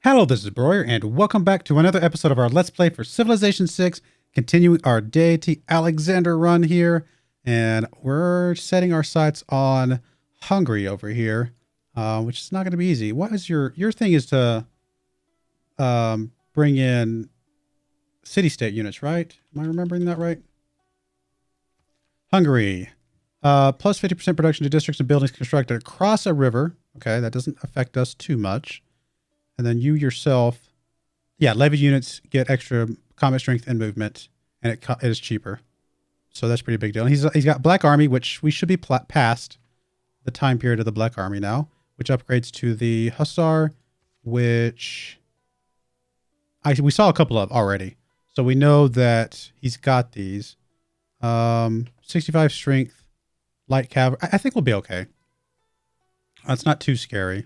Hello, this is Broyar, and welcome back to another episode of our Let's Play for Civilization 6, continuing our Deity Alexander run here, and we're setting our sights on Hungary over here, which is not going to be easy. What is your thing is to bring in city-state units, right? Am I remembering that right? Hungary, plus 50% production to districts and buildings constructed across a river. Okay, that doesn't affect us too much. And then you yourself, levy units get extra combat strength and movement, and it is cheaper. So that's a pretty big deal. And he's got Black Army, which we should be past the time period of the Black Army now, which upgrades to the Hussar, which we saw a couple of already. So we know that he's got these. 65 strength, light cavalry. I think we'll be okay. It's not too scary.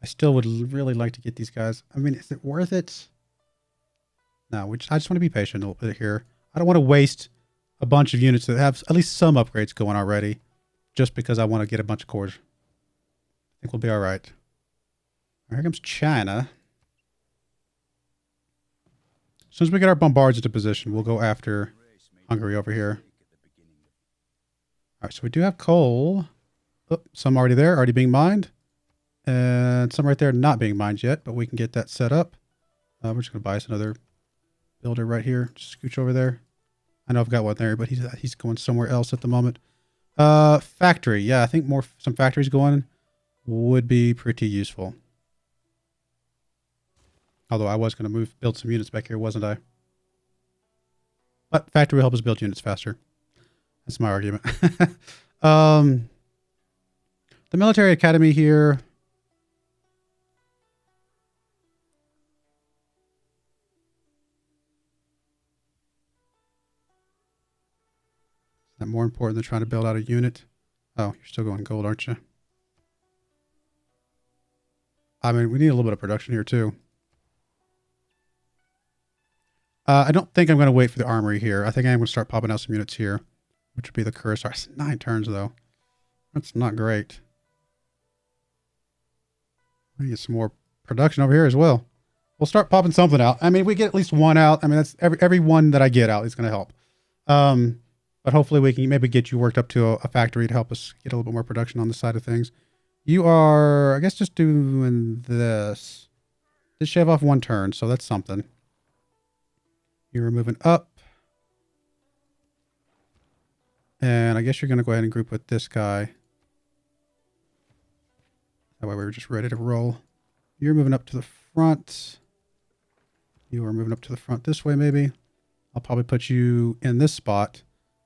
I still would really like to get these guys. I mean, is it worth it? No, I just want to be patient a little bit here. I don't want to waste a bunch of units that have at least some upgrades going already, just because I want to get a bunch of cores. I think we'll be all right. Here comes China. As soon as we get our bombards into position, we'll go after Hungary over here. All right, so we do have coal. Oh, some already there, already being mined. And some right there not being mined yet, but we can get that set up. We're just going to buy us another builder right here. Just scooch over there. I know I've got one there, but he's going somewhere else at the moment. Factory. Yeah, I think some factories going would be pretty useful. Although I was going to build some units back here, wasn't I? But factory will help us build units faster. That's my argument. The military academy here. Is that more important than trying to build out a unit? Oh, you're still going gold, aren't you? I mean, we need a little bit of production here too. I don't think I'm going to wait for the armory here. I think I'm going to start popping out some units here, which would be the Cuirassier. It's 9 turns though. That's not great. I need to get some more production over here as well. We'll start popping something out. I mean, we get at least one out. I mean, that's every one that I get out is going to help. But hopefully we can maybe get you worked up to a factory to help us get a little bit more production on this side of things. You are, I guess, just doing this. Just shave off 1 turn, so that's something. You're moving up. And I guess you're going to go ahead and group with this guy. That way we were just ready to roll. You're moving up to the front. You are moving up to the front this way, maybe. I'll probably put you in this spot.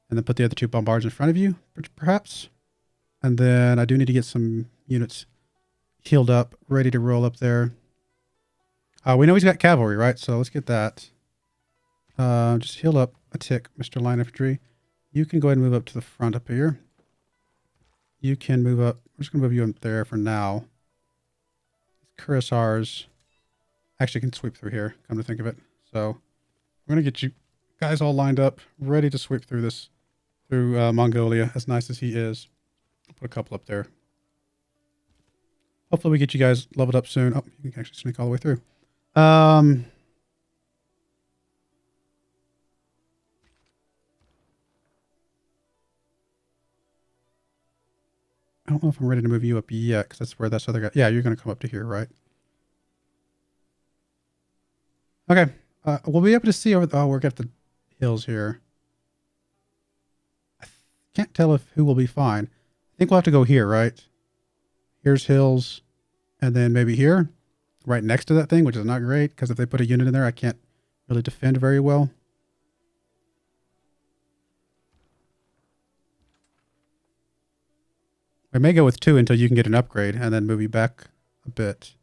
And then put the other 2 bombards in front of you, perhaps. And then I do need to get some units healed up, ready to roll up there. We know he's got cavalry, right? So let's get that. Just heal up a tick, Mr. Line Infantry. You can go ahead and move up to the front up here. You can move up. I'm just going to move you up there for now. Cuirassiers actually can sweep through here, come to think of it. So we're going to get you guys all lined up, ready to sweep through this. Through Mongolia, as nice as he is. I'll put a couple up there. Hopefully we get you guys leveled up soon. Oh, you can actually sneak all the way through. I don't know if I'm ready to move you up yet, because that's where this other guy... Yeah, you're going to come up to here, right? Okay. We'll be able to see over... Oh, we're got the hills here. Can't tell who will be fine. I think we'll have to go here, right? Here's hills, and then maybe here, right next to that thing, which is not great, because if they put a unit in there, I can't really defend very well. We may go with 2 until you can get an upgrade, and then move you back a bit.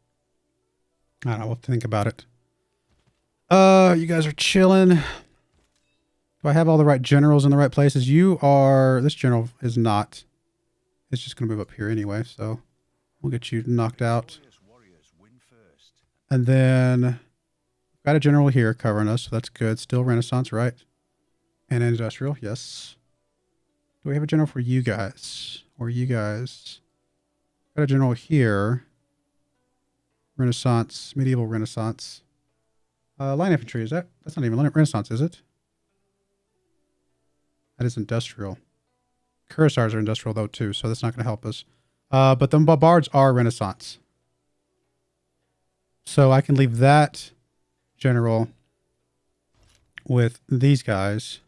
I don't know, we'll think about it. You guys are chilling. Do I have all the right generals in the right places? You are... This general is not. It's just going to move up here anyway, so we'll get you knocked out. And then... Got a general here covering us, so that's good. Still Renaissance, right? And industrial, yes. Do we have a general for you guys? Or you guys? Got a general here. Renaissance, medieval Renaissance. Line infantry, is that? That's not even Renaissance, is it? That is industrial. Cuirassiers are industrial though too, so that's not going to help us. But the Barbards are Renaissance. So I can leave that general with these guys.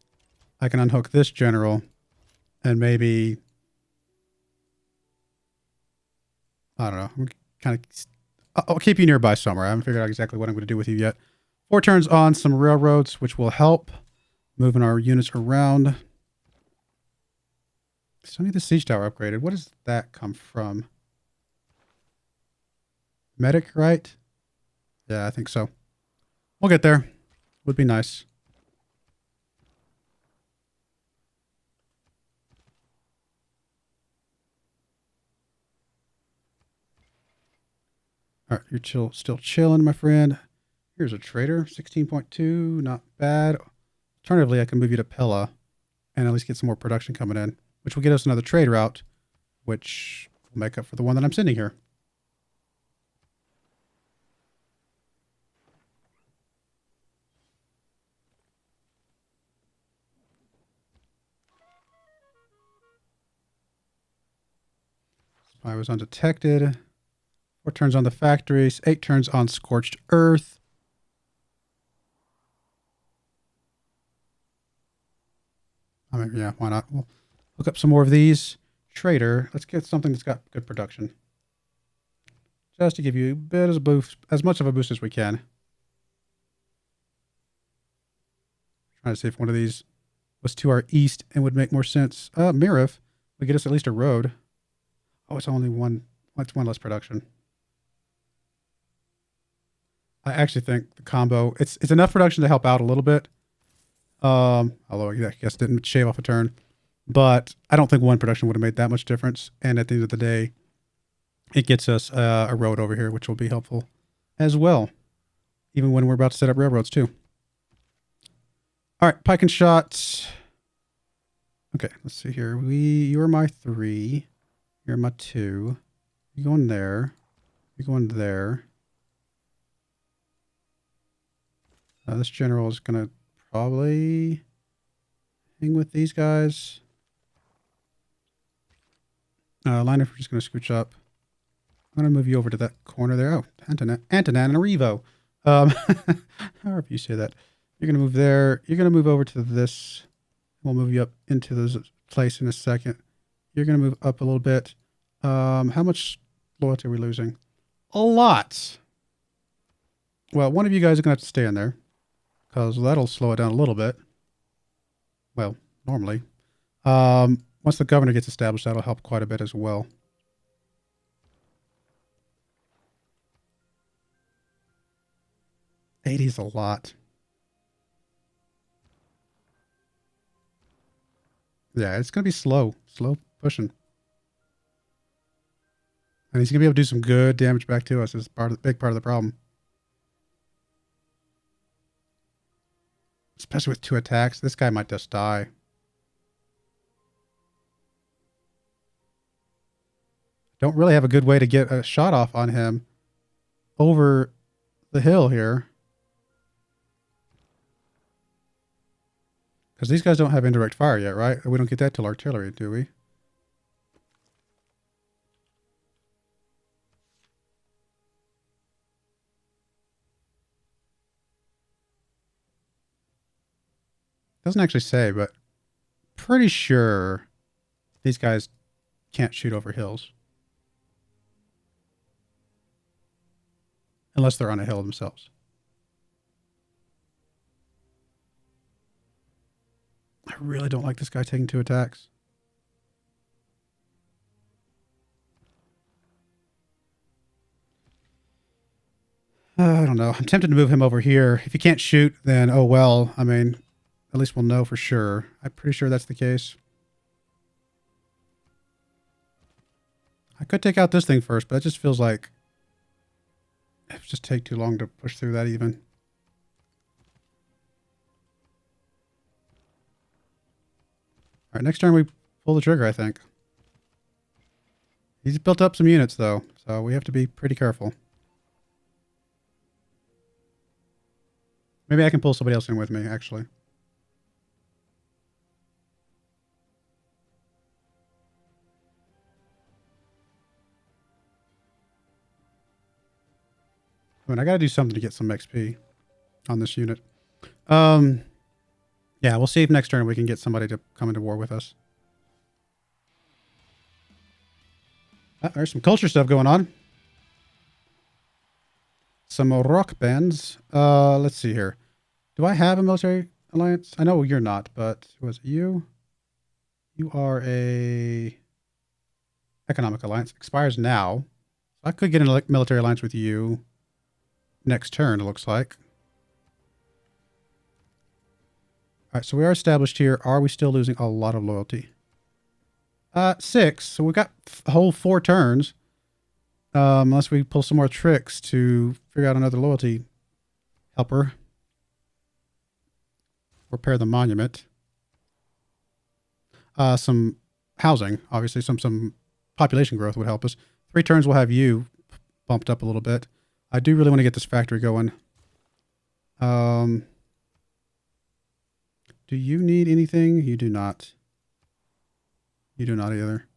I can unhook this general and maybe, I don't know, I'm kind of, I'll keep you nearby somewhere. I haven't figured out exactly what I'm going to do with you yet. 4 turns on some railroads, which will help moving our units around. Still need the siege tower upgraded. What does that come from? Medic, right? Yeah, I think so. We'll get there. Would be nice. All right, you're still chilling, my friend. Here's a trader, 16.2, not bad. Alternatively, I can move you to Pella and at least get some more production coming in, which will get us another trade route, which will make up for the one that I'm sending here. Spy was undetected. 4 turns on the factories, 8 turns on Scorched Earth. I mean, yeah, why not? We'll look up some more of these. Trader, let's get something that's got good production. Just to give you a bit of a boost, as much of a boost as we can. Trying to see if one of these was to our east and would make more sense. Mirif would get us at least a road. Oh, it's only one. It's one less production. I actually think the combo, it's enough production to help out a little bit. Although I guess it didn't shave off a turn. But I don't think one production would have made that much difference. And at the end of the day, it gets us a road over here, which will be helpful as well. Even when we're about to set up railroads too. All right, pike and shot. Okay, let's see here. You're my 3. You're my 2. You're going there. You're going there. This general is going to probably hang with these guys. Line if we're just going to scooch up. I'm going to move you over to that corner there. Oh, Antonin and Revo. However you say that. You're going to move there. You're going to move over to this. We'll move you up into this place in a second. You're going to move up a little bit. How much loyalty are we losing? A lot. Well, one of you guys are going to have to stay in there, because that'll slow it down a little bit. Well, normally. Once the governor gets established, that'll help quite a bit as well. $80 is a lot. Yeah, it's going to be slow pushing. And he's going to be able to do some good damage back to us. Is big part of the problem. Especially with 2 attacks. This guy might just die. Don't really have a good way to get a shot off on him over the hill here. Because these guys don't have indirect fire yet, right? We don't get that till artillery, do we? Doesn't actually say, but pretty sure these guys can't shoot over hills. Unless they're on a hill themselves. I really don't like this guy taking 2 attacks. I don't know. I'm tempted to move him over here. If he can't shoot, then oh well. I mean, at least we'll know for sure. I'm pretty sure that's the case. I could take out this thing first, but it just feels like it would just take too long to push through that even. All right, next turn we pull the trigger, I think. He's built up some units, though, so we have to be pretty careful. Maybe I can pull somebody else in with me, actually. I mean, I got to do something to get some XP on this unit. Yeah, we'll see if next turn we can get somebody to come into war with us. There's some culture stuff going on. Some rock bands. Let's see here. Do I have a military alliance? I know you're not, but was it you? You are a economic alliance. Expires now. So I could get a military alliance with you next turn, it looks like. All right, so we are established here. Are we still losing a lot of loyalty? 6. So we've got a whole 4 turns. Unless we pull some more tricks to figure out another loyalty helper. Repair the monument. Some housing, obviously. Some population growth would help us. 3 turns we'll have you bumped up a little bit. I do really want to get this factory going. Do you need anything? You do not. You do not either.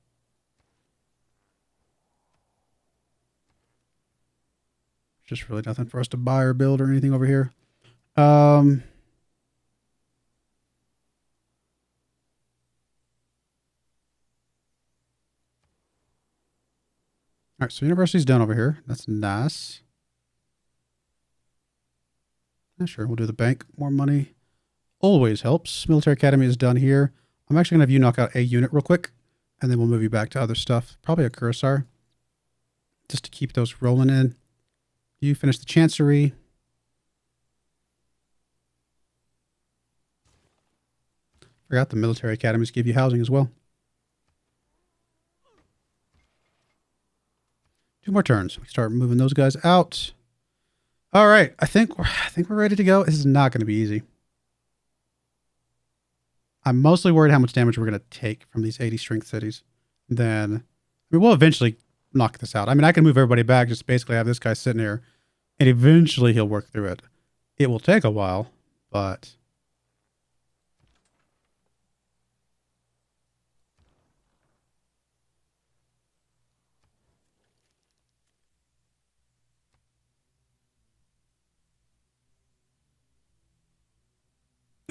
Just really nothing for us to buy or build or anything over here. All right, so university's done over here. That's nice. Yeah, sure, we'll do the bank. More money always helps. Military academy is done here. I'm actually going to have you knock out a unit real quick, and then we'll move you back to other stuff. Probably a cuirassar, just to keep those rolling in. You finish the chancery. Forgot the military academies give you housing as well. 2 more turns. We start moving those guys out. All right, I think we're ready to go. This is not going to be easy. I'm mostly worried how much damage we're going to take from these 80 strength cities. Then, I mean, we'll eventually knock this out. I mean, I can move everybody back, just basically have this guy sitting here, and eventually he'll work through it. It will take a while, but...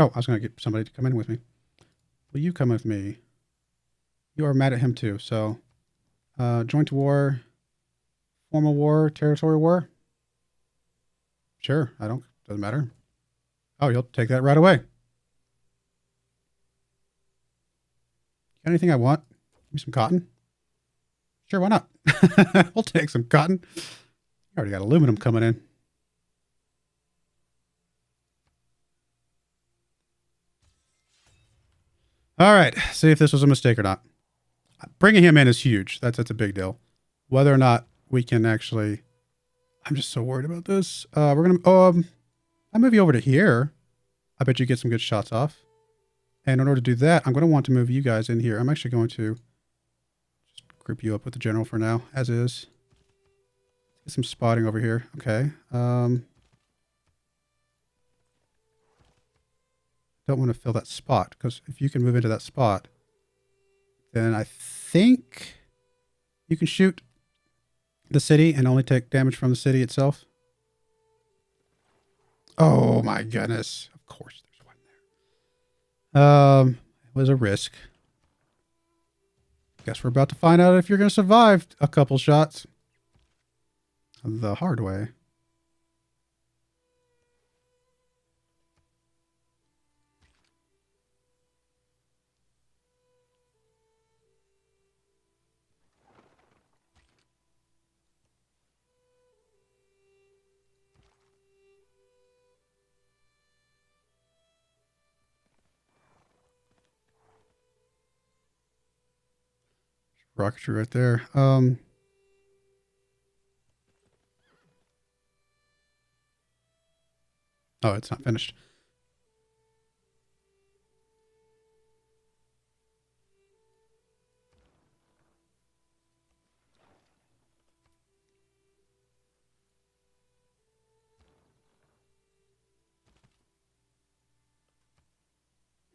Oh, I was going to get somebody to come in with me. Will you come with me? You are mad at him too, so... joint war, formal war, territory war? Sure, doesn't matter. Oh, you'll take that right away. Got anything I want? Give me some cotton? Sure, why not? We'll take some cotton. You already got aluminum coming in. All right, see if this was a mistake or not. Bringing him in is huge. That's a big deal. Whether or not we can actually... I'm just so worried about this. We're going to... I'll move you over to here. I bet you get some good shots off. And in order to do that, I'm going to want to move you guys in here. I'm actually going to just group you up with the general for now, as is. Get some spotting over here. Okay. Don't want to fill that spot, because if you can move into that spot, then I think you can shoot the city and only take damage from the city itself. Oh my goodness. Of course there's one there. It was a risk. Guess we're about to find out if you're going to survive a couple shots the hard way. Rocketry right there. Oh, it's not finished.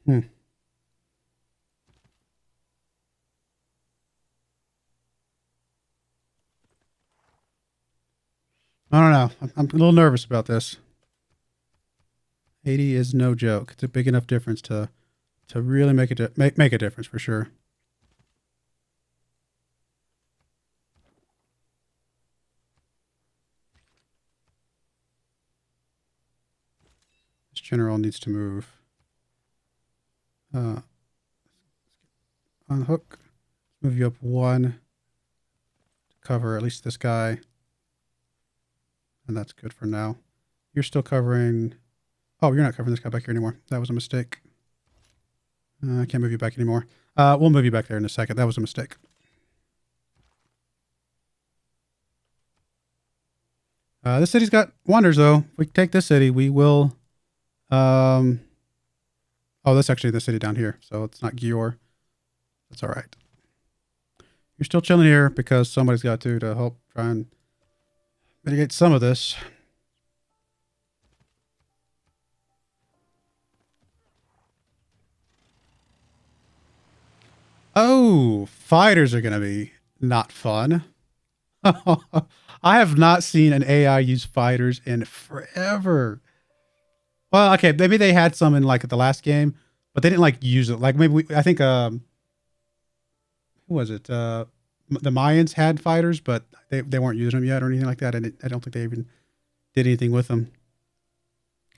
Hmm. I don't know. I'm a little nervous about this. 80 is no joke. It's a big enough difference to really make a difference for sure. This general needs to move. Unhook. Move you up 1 to cover at least this guy. And that's good for now. You're still covering... Oh, you're not covering this guy back here anymore. That was a mistake. I can't move you back anymore. We'll move you back there in a second. That was a mistake. This city's got wonders, though. If we take this city, we will... oh, that's actually the city down here, so it's not Gior. That's all right. You're still chilling here because somebody's got to help try and mitigate some of this. Oh, fighters are going to be not fun. I have not seen an AI use fighters in forever. Well, okay, maybe they had some in like the last game, but they didn't like use it. Like maybe I think who was it? The Mayans had fighters, but they weren't using them yet or anything like that. And I don't think they even did anything with them.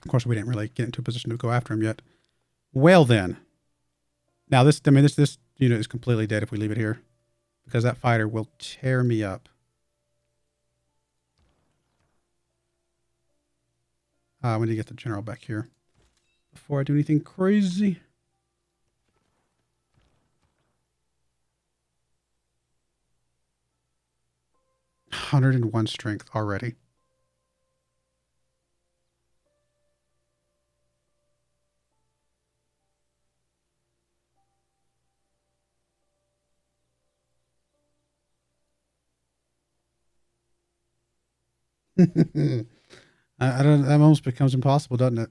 Of course, we didn't really get into a position to go after them yet. Well then, now this unit is completely dead if we leave it here, because that fighter will tear me up. We need to get the general back here before I do anything crazy. $101 strength already. I don't. That almost becomes impossible, doesn't it?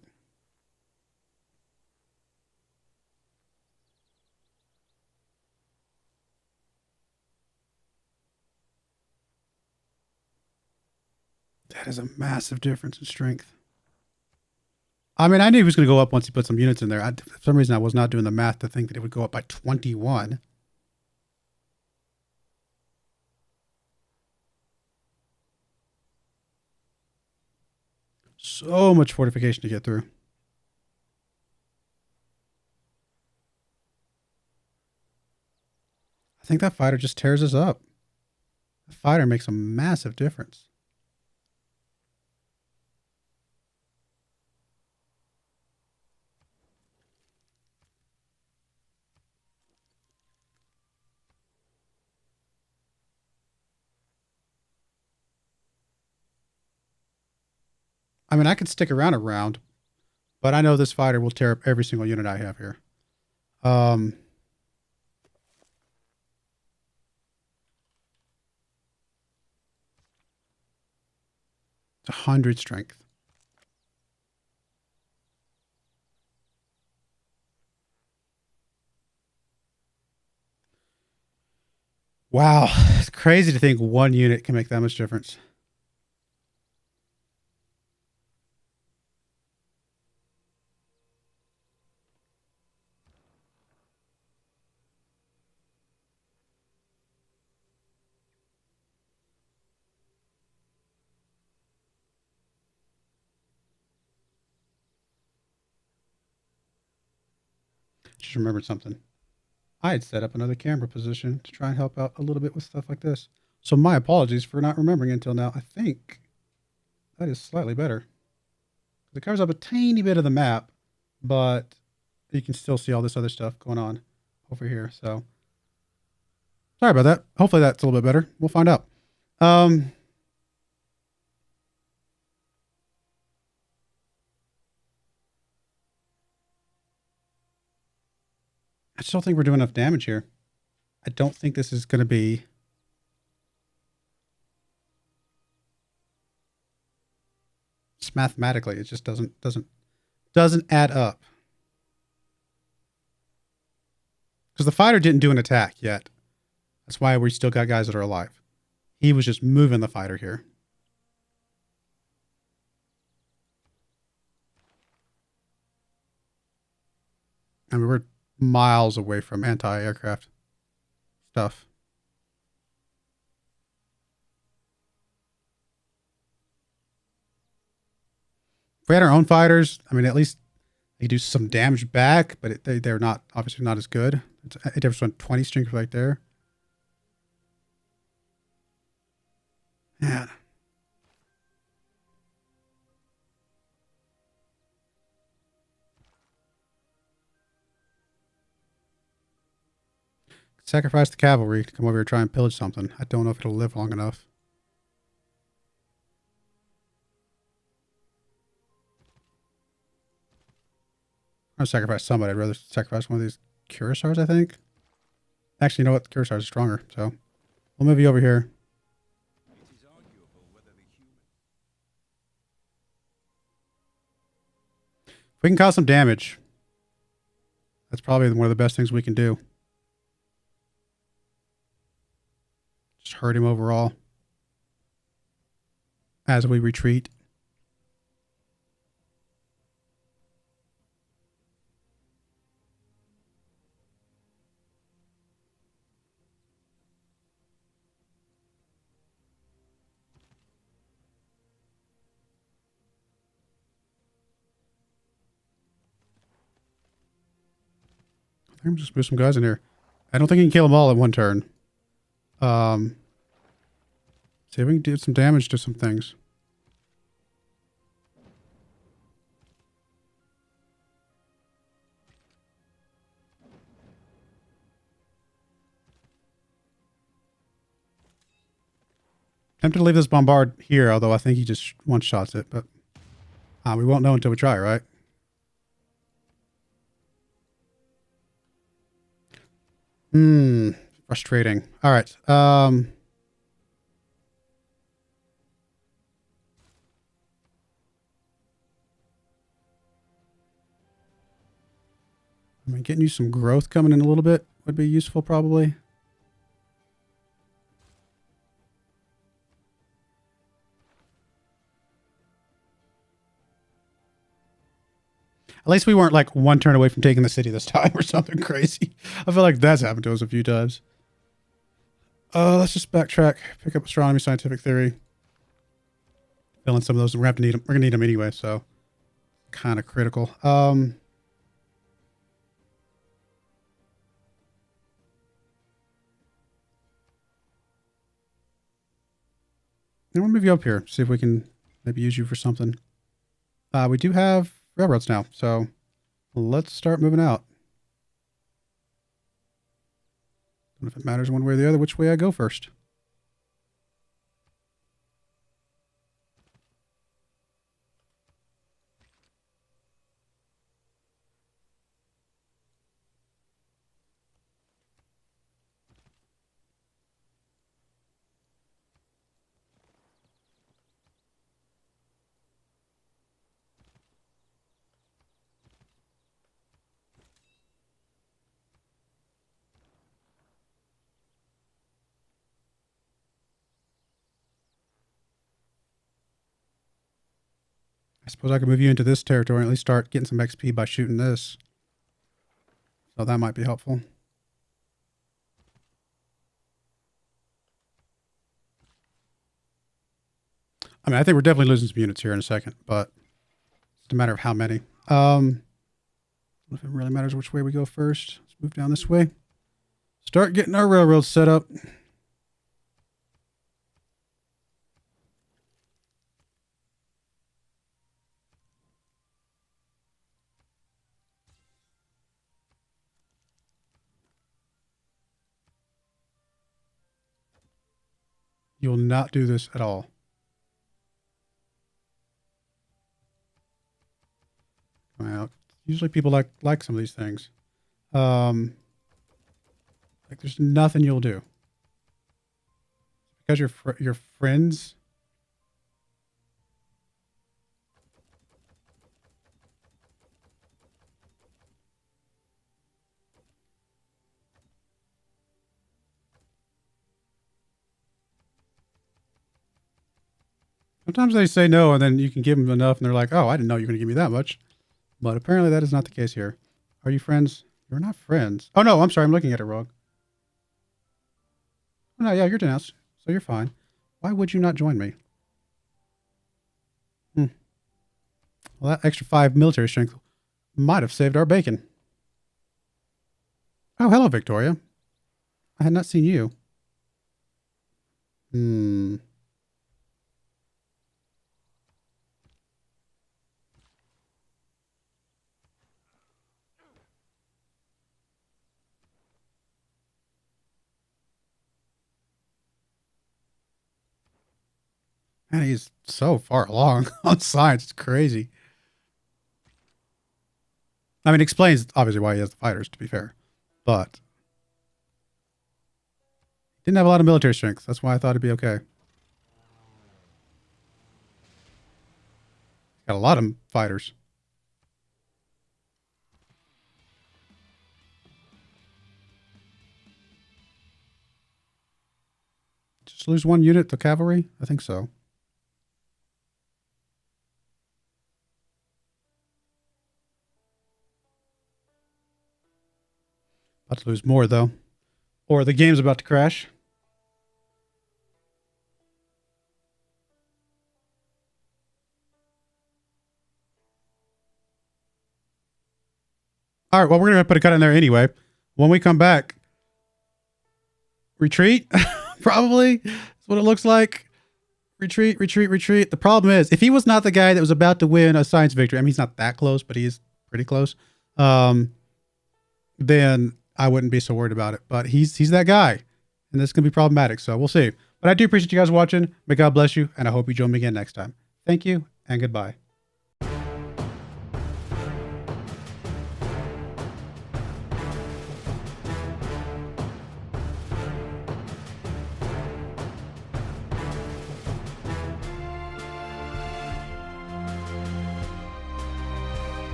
That is a massive difference in strength. I mean, I knew he was going to go up once he put some units in there. For some reason, I was not doing the math to think that it would go up by 21. So much fortification to get through. I think that fighter just tears us up. The fighter makes a massive difference. I mean, I could stick around a round, but I know this fighter will tear up every single unit I have here. 100 strength. Wow, it's crazy to think one unit can make that much difference. Just remembered something. I had set up another camera position to try and help out a little bit with stuff like this. So my apologies for not remembering until now. I think that is slightly better. It covers up a tiny bit of the map, but you can still see all this other stuff going on over here. So sorry about that. Hopefully that's a little bit better. We'll find out. I just don't think we're doing enough damage here. I don't think this is going to be... Just mathematically, it just doesn't add up. Because the fighter didn't do an attack yet. That's why we still got guys that are alive. He was just moving the fighter here. I mean, we're miles away from anti-aircraft stuff. If we had our own fighters, I mean, at least they do some damage back, but they're not, obviously not as good. It's a difference on 20 strength right there. Man. Sacrifice the cavalry to come over here and try and pillage something. I don't know if it'll live long enough. I'm going to sacrifice somebody. I'd rather sacrifice one of these cuirassiers, I think. Actually, you know what? Cuirassiers are stronger, so we'll move you over here. If we can cause some damage, that's probably one of the best things we can do. Just hurt him overall as we retreat. I'm just move some guys in here. I don't think you can kill them all in one turn. See if we can do some damage to some things. Tempted to leave this bombard here, although I think he just one-shots it, but we won't know until we try, right? Frustrating. All right. I mean, getting you some growth coming in a little bit would be useful, probably. At least we weren't like one turn away from taking the city this time or something crazy. I feel like that's happened to us a few times. Let's just backtrack, pick up astronomy, scientific theory. Fill in some of those. We're gonna have to need them. We're gonna need them anyway, so kind of critical. I'm gonna move you up here. See if we can maybe use you for something. We do have railroads now, so let's start moving out. Don't know if it matters one way or the other which way I go first. I suppose I could move you into this territory and at least start getting some XP by shooting this. So that might be helpful. I mean, I think we're definitely losing some units here in a second, but it's a matter of how many. I don't know if it really matters which way we go first. Let's move down this way. Start getting our railroads set up. You will not do this at all. Well, usually people like some of these things. Like there's nothing you'll do because your friends. Sometimes they say no, and then you can give them enough, and they're like, oh, I didn't know you were going to give me that much. But apparently that is not the case here. Are you friends? You're not friends. Oh, no, I'm sorry. I'm looking at it wrong. Oh, no, yeah, you're denounced, so you're fine. Why would you not join me? Well, that extra 5 military strength might have saved our bacon. Oh, hello, Victoria. I had not seen you. Man, he's so far along on science. It's crazy. I mean, it explains obviously why he has the fighters, to be fair. But didn't have a lot of military strength. That's why I thought it'd be okay. Got a lot of fighters. Just lose 1 unit to cavalry? I think so. About to lose more, though. Or the game's about to crash. All right, well, we're going to put a cut in there anyway. When we come back, retreat, probably. That's what it looks like. Retreat, retreat, retreat. The problem is, if he was not the guy that was about to win a science victory, I mean, he's not that close, but he's pretty close, then I wouldn't be so worried about it. But he's that guy, and this is going to be problematic, so we'll see. But I do appreciate you guys watching. May God bless you, and I hope you join me again next time. Thank you, and goodbye.